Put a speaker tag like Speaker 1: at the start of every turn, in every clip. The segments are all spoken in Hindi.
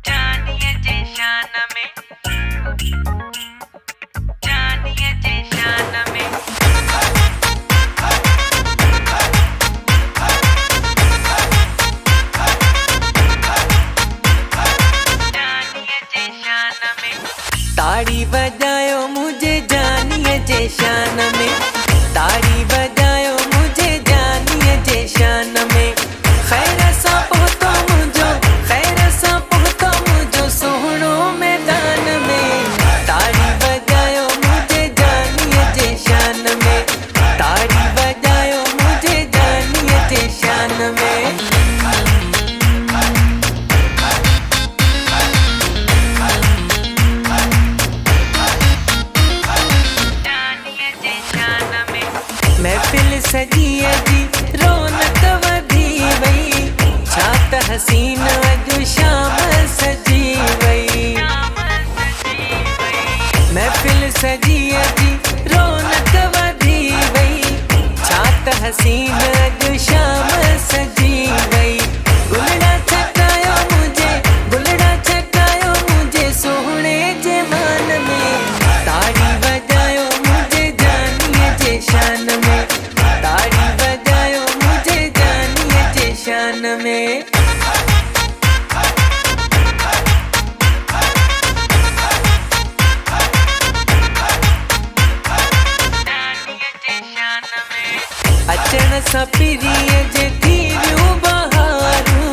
Speaker 1: जानिए जे शान में, जानिए जे शान में। जानिए जे शान में। ताड़ी बजायो मुझे जानिए जे शान में, ताड़ी बजायो मुझे जानिए जे शान में। खैर सा पहुँचो मुझो, खैर सा पहुँचो मुझो सोहणो मैदान में। ताड़ी बजायो मुझे जानिए जे शान में, ताड़ी बजायो मुझे जानिए जे शान में। महफिल सजी अजी रौनक वधी वई, छात हसीन अॼु शाम सजी वई। महफिल सजी अजी रौनक वधी वई, छात हसीन अॼु शाम सजी वई। गुलड़ा छकायो मुझे, गुलड़ा छकायो मुझे सोहणे जे मान में। ताड़ी बजायो मुझे जानिए जे शान में, ताड़ी बजायो मुझे जानिए जे शान में। अचण सां पिरीअ जे थी वियूं बहारूं,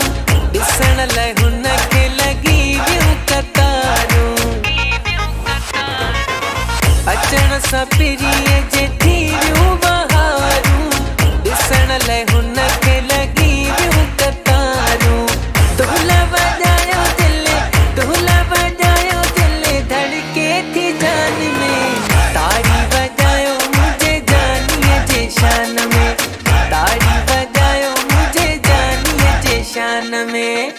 Speaker 1: ॾिसण लाइ हुन खे लॻी वियूं कतारूं। अचण सां पिरीअ जे थी वियूं बहारूं, ॾिसण लाइ हुन खे लॻी वियूं कतारूं। ढोल वॼायो दिल, ढोल वॼायो दिल धड़के थी जान में। ताड़ी बजायो मुझे जानिए जे शान में, ताड़ी बजायो मुझे जानिए जे शान में।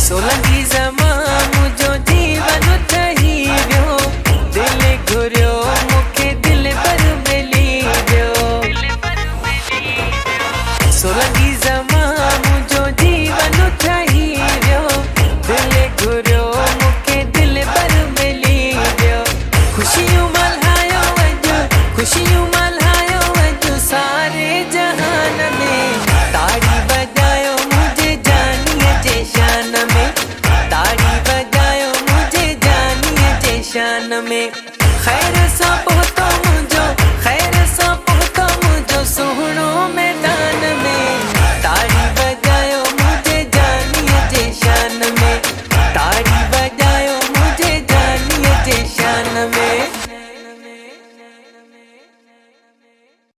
Speaker 1: सोलंगी ज़मा मुझो जीवन ठही वियो, दिल घुरियो मूंखे दिल पर मिली वियो। सोलंगी ज़मा मुझो जीवन ठही वियो, दिल घुरियो मूंखे दिल पर मिली वियो। ख़ुशियूं मल्हायो अॼु, ख़ुशियूं मल्हायो अॼु सारे जहान में। ताड़ी बजायो मुझे जानिए जे शान में, ताड़ी बजायो मुझे जानिए जे शान में। खैर